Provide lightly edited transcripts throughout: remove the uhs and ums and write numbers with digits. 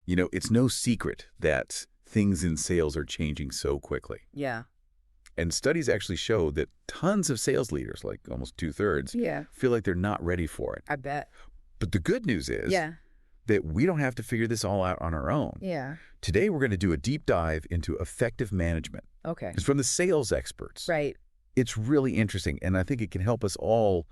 It's no secret that things in sales are changing so quickly. Yeah. And studies actually show that tons of sales leaders, like almost 2/3, feel like they're not ready for it. I bet. But the good news is that we don't have to figure this all out on our own. Yeah. Today, we're going to do a deep dive into effective management. Okay. It's from the sales experts. Right. It's really interesting, and I think it can help us all,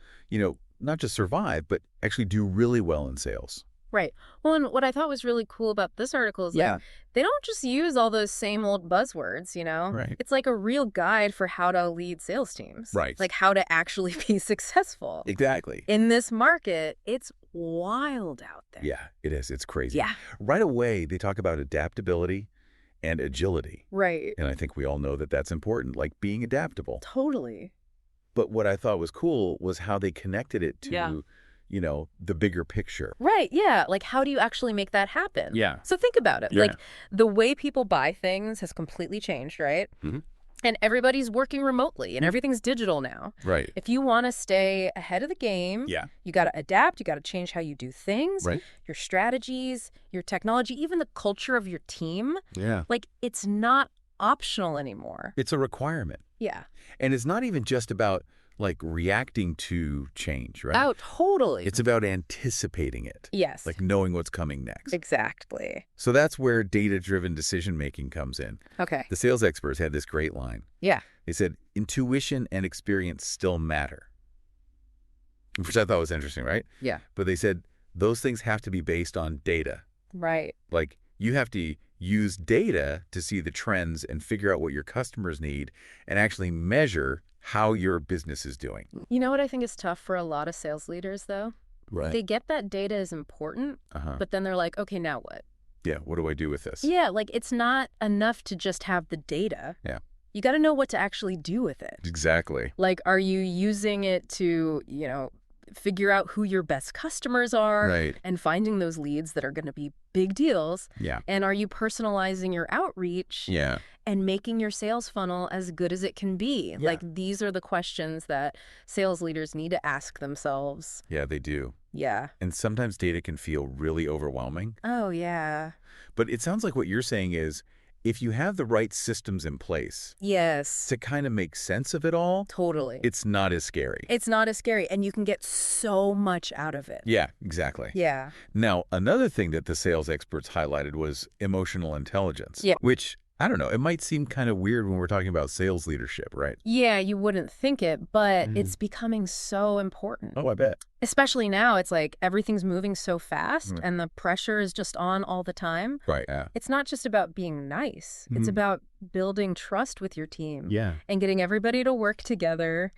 not just survive, but actually do really well in sales. Right. Well, and what I thought was really cool about this article is like, they don't just use all those same old buzzwords, Right. It's like a real guide for how to lead sales teams. Right. Like how to actually be successful. Exactly. In this market, it's wild out there. Yeah, it is. It's crazy. Yeah. Right away, they talk about adaptability and agility. Right. And I think we all know that that's important, like being adaptable. Totally. But what I thought was cool was how they connected it to, the bigger picture. Right, yeah. Like, how do you actually make that happen? Yeah. So think about it. Yeah. Like, the way people buy things has completely changed, right? Mm-hmm. And everybody's working remotely, and everything's digital now. Right. If you want to stay ahead of the game, you got to adapt. You got to change how you do things, right. Your strategies, your technology, even the culture of your team. Yeah. Like, it's not optional anymore. It's a requirement. Yeah. And it's not even just about like reacting to change, right? Oh, totally. It's about anticipating it. Yes. Like knowing what's coming next. Exactly. So that's where data-driven decision-making comes in. Okay. The sales experts had this great line. Yeah. They said, intuition and experience still matter. Which I thought was interesting, right? Yeah. But they said those things have to be based on data. Right. Like you have to use data to see the trends and figure out what your customers need and actually measure how your business is doing. You know what I think is tough for a lot of sales leaders, though? Right. They get that data is important, but then they're like, okay, now what? Yeah, what do I do with this? Yeah, like it's not enough to just have the data. Yeah. You got to know what to actually do with it. Exactly. Like, are you using it to, figure out who your best customers are right. and finding those leads that are going to be big deals? Yeah. And are you personalizing your outreach? Yeah. And making your sales funnel as good as it can be? Yeah. Like, these are the questions that sales leaders need to ask themselves. Yeah, they do. Yeah. And sometimes data can feel really overwhelming. Oh, yeah. But it sounds like what you're saying is if you have the right systems in place Yes. to kind of make sense of it all, Totally. it's not as scary. It's not as scary, and you can get so much out of it. Yeah, exactly. Yeah. Now, another thing that the sales experts highlighted was emotional intelligence, Yeah. which, I don't know, it might seem kind of weird when we're talking about sales leadership, right? Yeah, you wouldn't think it, but it's becoming so important. Oh, I bet. Especially now, it's like everything's moving so fast and the pressure is just on all the time. Right, yeah. It's not just about being nice. It's about building trust with your team. Yeah. And getting everybody to work together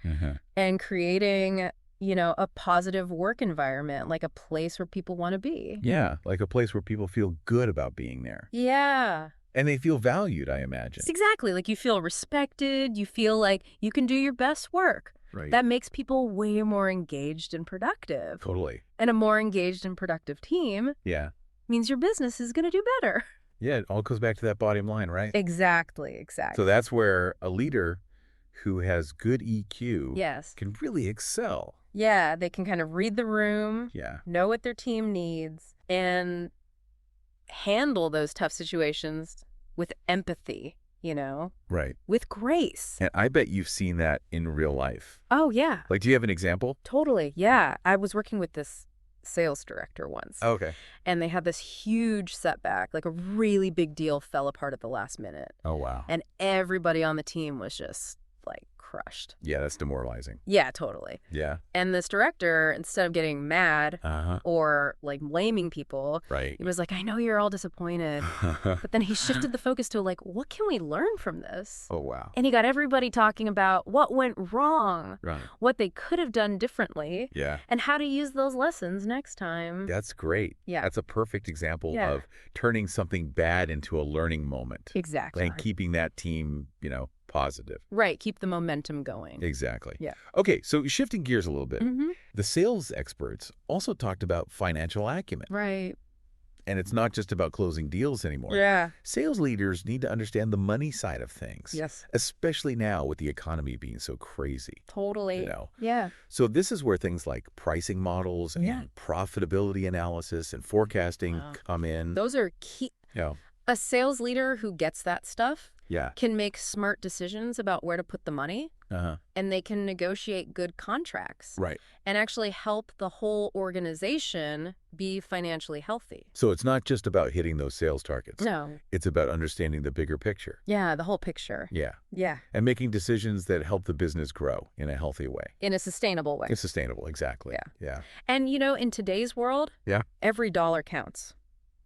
and creating, a positive work environment, like a place where people want to be. Yeah, like a place where people feel good about being there. Yeah. And they feel valued, I imagine. Exactly. Like you feel respected. You feel like you can do your best work. Right. That makes people way more engaged and productive. Totally. And a more engaged and productive team means your business is going to do better. Yeah, it all goes back to that bottom line, right? Exactly. So that's where a leader who has good EQ Yes. can really excel. Yeah, they can kind of read the room, Yeah. know what their team needs, and handle those tough situations with empathy, Right. with grace. And I bet you've seen that in real life. Oh, yeah. Like, do you have an example? Totally. Yeah. I was working with this sales director once. Okay. And they had this huge setback, like a really big deal fell apart at the last minute. Oh, wow. And everybody on the team was just like crushed. Yeah, that's demoralizing. Yeah, totally. Yeah. And this director, instead of getting mad or like blaming people, Right. he was like, I know you're all disappointed. But then he shifted the focus to like, what can we learn from this? Oh, wow. And he got everybody talking about what went wrong, Right. what they could have done differently, Yeah. and how to use those lessons next time. That's great. Yeah. That's a perfect example Yeah. of turning something bad into a learning moment. Exactly. And keeping that team, positive. Right. Keep the momentum going. Exactly. Yeah. Okay, so shifting gears a little bit. Mm-hmm. The sales experts also talked about financial acumen. Right. And it's not just about closing deals anymore. Yeah. Sales leaders need to understand the money side of things. Yes. Especially now with the economy being so crazy. Totally. You know? Yeah. So this is where things like pricing models and profitability analysis and forecasting come in. Those are key. Yeah. A sales leader who gets that stuff Yeah. can make smart decisions about where to put the money, and they can negotiate good contracts. Right. And actually help the whole organization be financially healthy. So it's not just about hitting those sales targets. No. It's about understanding the bigger picture. Yeah, the whole picture. Yeah. Yeah. And making decisions that help the business grow in a healthy way. In a sustainable way. It's sustainable, exactly. Yeah. Yeah. And, you know, in today's world, every dollar counts.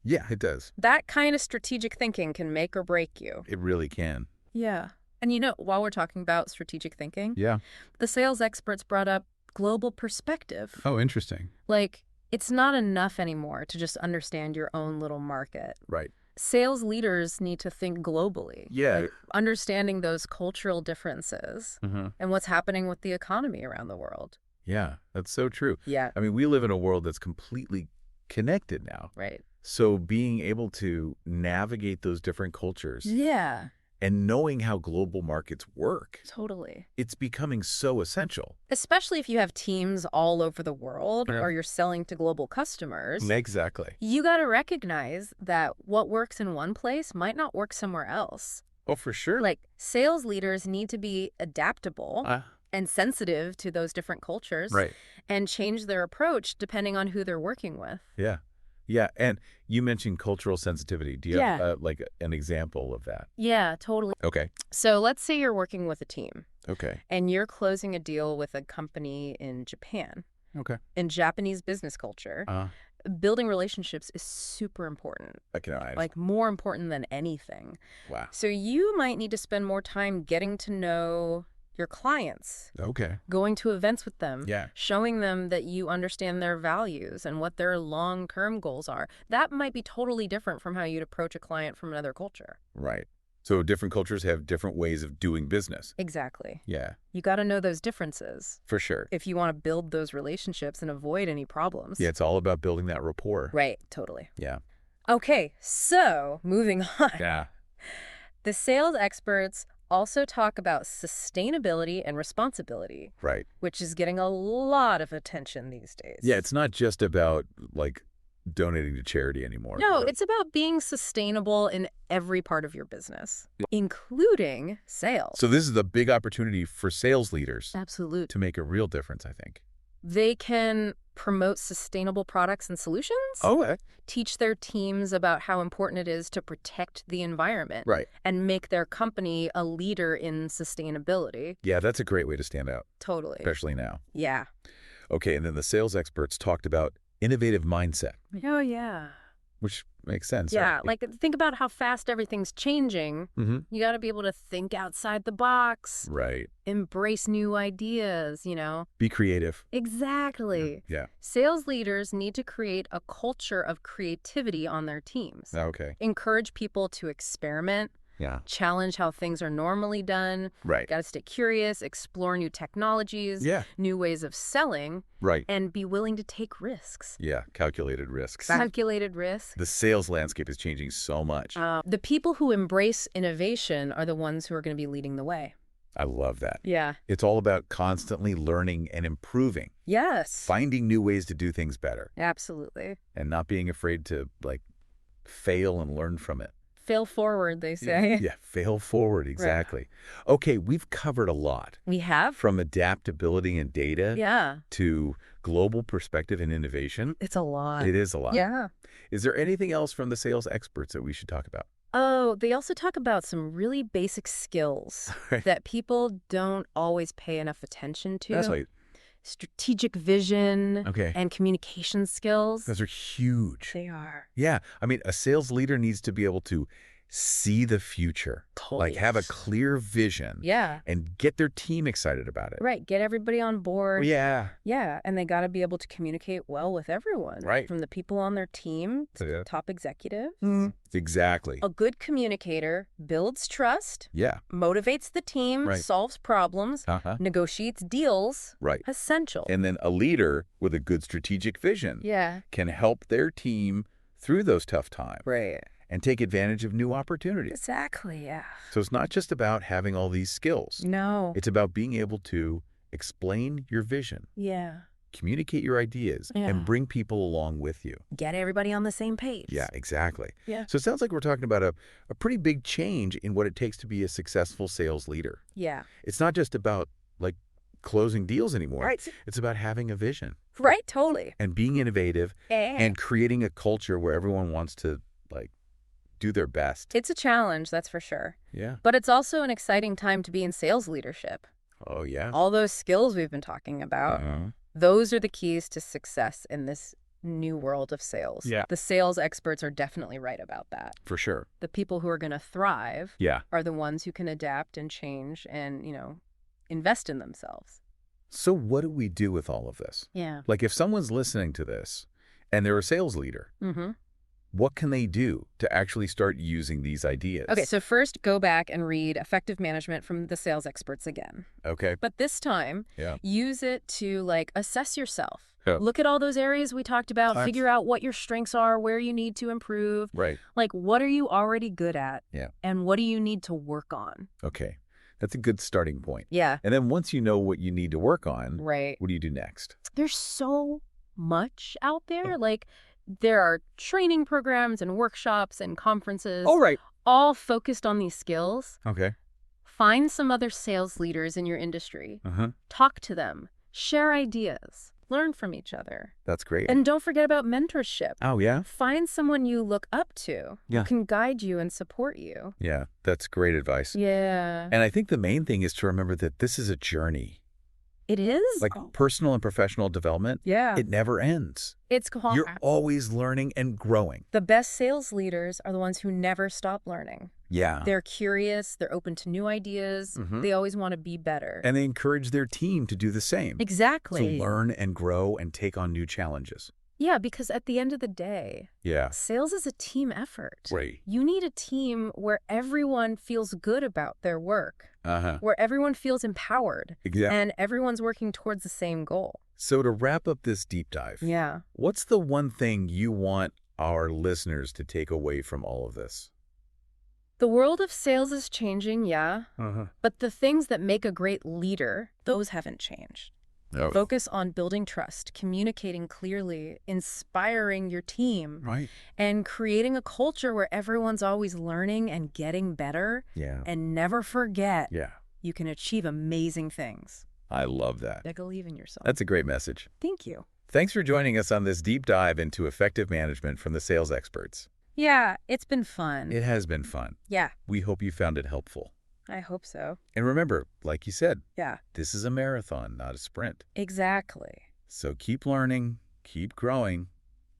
Yeah, it does. That kind of strategic thinking can make or break you. It really can. Yeah. And, you know, while we're talking about strategic thinking, Yeah. the sales experts brought up global perspective. Oh, interesting. Like, it's not enough anymore to just understand your own little market. Right. Sales leaders need to think globally. Yeah. Like, understanding those cultural differences and what's happening with the economy around the world. Yeah, that's so true. Yeah. I mean, we live in a world that's completely connected now. Right. So being able to navigate those different cultures Yeah. and knowing how global markets work, Totally. it's becoming so essential. Especially if you have teams all over the world or you're selling to global customers. Exactly. You got to recognize that what works in one place might not work somewhere else. Oh, for sure. Like, sales leaders need to be adaptable and sensitive to those different cultures. Right. And change their approach depending on who they're working with. Yeah. Yeah. And you mentioned cultural sensitivity. Do you have like an example of that? Yeah, totally. Okay. So let's say you're working with a team. Okay. And you're closing a deal with a company in Japan. Okay. In Japanese business culture, building relationships is super important. Like, more important than anything. Wow. So you might need to spend more time getting to know your clients. Okay. Going to events with them. Yeah. Showing them that you understand their values and what their long-term goals are. That might be totally different from how you'd approach a client from another culture. Right. So different cultures have different ways of doing business. Exactly. Yeah. You got to know those differences. For sure. If you want to build those relationships and avoid any problems. Yeah, it's all about building that rapport. Right. Totally. Yeah. Okay. So moving on. Yeah. The sales experts also talk about sustainability and responsibility. Right. Which is getting a lot of attention these days. Yeah, it's not just about, like, donating to charity anymore. No, it's about being sustainable in every part of your business, including sales. So this is a big opportunity for sales leaders. Absolutely. To make a real difference, I think. They can promote sustainable products and solutions. Oh, Teach their teams about how important it is to protect the environment. right. And make their company a leader in sustainability. Yeah, that's a great way to stand out, Totally. especially now. Yeah. Okay, and then the sales experts talked about innovative mindset, Oh, yeah. which makes sense. Yeah, right? like, think about how fast everything's changing. You got to be able to think outside the box, Right. embrace new ideas, you know? Be creative. Exactly. Yeah. Sales leaders need to create a culture of creativity on their teams. Okay. Encourage people to experiment, Yeah. challenge how things are normally done. Right. Got to stay curious, explore new technologies, Yeah. new ways of selling, Right. and be willing to take risks. Yeah. Calculated risks. Calculated risk. The sales landscape is changing so much. The people who embrace innovation are the ones who are going to be leading the way. I love that. Yeah. It's all about constantly learning and improving, Yes. finding new ways to do things better, Absolutely. and not being afraid to, like, fail and learn from it. Fail forward, they say. Yeah, fail forward, exactly. Okay, we've covered a lot. We have? From adaptability and data Yeah. to global perspective and innovation. It's a lot. It is a lot. Yeah. Is there anything else from the sales experts that we should talk about? Oh, they also talk about some really basic skills Right. that people don't always pay enough attention to. That's right. Strategic vision Okay. and communication skills. Those are huge. They are. Yeah. I mean, a sales leader needs to be able to see the future, like have a clear vision, Yeah. and get their team excited about it. Right. Get everybody on board. Yeah. Yeah. And they got to be able to communicate well with everyone. Right. From the people on their team to Yeah. top executives. Exactly. A good communicator builds trust, Yeah. motivates the team, Right. solves problems, negotiates deals. Right. Essential. And then a leader with a good strategic vision Yeah. can help their team through those tough times Right. and take advantage of new opportunities. Exactly, yeah. So it's not just about having all these skills. No. It's about being able to explain your vision, Yeah. communicate your ideas, Yeah. and bring people along with you. Get everybody on the same page. Yeah, exactly. Yeah. So it sounds like we're talking about a pretty big change in what it takes to be a successful sales leader. Yeah. It's not just about, like, closing deals anymore. Right. It's about having a vision Right, totally. and being innovative Yeah. and creating a culture where everyone wants to, like, do their best. It's a challenge, that's for sure. Yeah. But it's also an exciting time to be in sales leadership. Oh, yeah. All those skills we've been talking about, those are the keys to success in this new world of sales. Yeah. The sales experts are definitely right about that. For sure. The people who are going to thrive Yeah. are the ones who can adapt and change and, invest in themselves. So what do we do with all of this? Yeah. Like, if someone's listening to this and they're a sales leader, Mm-hmm. what can they do to actually start using these ideas? Okay, so first go back and read Effective Management from the Sales Experts again. Okay. But this time, Yeah. use it to, assess yourself. Yeah. Look at all those areas we talked about. Nice. Figure out what your strengths are, where you need to improve. Right. Like, what are you already good at? Yeah. And what do you need to work on? Okay. That's a good starting point. Yeah. And then once you know what you need to work on, Right. what do you do next? There's so much out there. There are training programs and workshops and conferences. Oh, right. All focused on these skills. Okay. Find some other sales leaders in your industry. Uh-huh. Talk to them. Share ideas. Learn from each other. That's great. And don't forget about mentorship. Oh, yeah? Find someone you look up to Yeah. who can guide you and support you. Yeah, that's great advice. Yeah. And I think the main thing is to remember that this is a journey. It is? Like personal and professional development, Yeah. it never ends. It's called... You're always learning and growing. The best sales leaders are the ones who never stop learning. Yeah. They're curious. They're open to new ideas. Mhm. They always want to be better. And they encourage their team to do the same. Exactly. To learn and grow and take on new challenges. Yeah, because at the end of the day, Yeah. sales is a team effort. Right. You need a team where everyone feels good about their work, Uh-huh. where everyone feels empowered, Exactly. and everyone's working towards the same goal. So to wrap up this deep dive, Yeah. what's the one thing you want our listeners to take away from all of this? The world of sales is changing, yeah, Uh-huh. but the things that make a great leader, those haven't changed. Oh, Focus on building trust, communicating clearly, inspiring your team, right. and creating a culture where everyone's always learning and getting better. Yeah. And never forget, Yeah. you can achieve amazing things. I love that. Believe in yourself. That's a great message. Thank you. Thanks for joining us on this deep dive into effective management from the sales experts. Yeah, it's been fun. It has been fun. Yeah, We hope you found it helpful. I hope so. And remember, like you said, Yeah, this is a marathon, not a sprint. exactly. So keep learning, keep growing,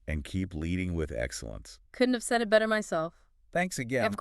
and keep leading with excellence. Couldn't have said it better myself. Thanks again. Of course.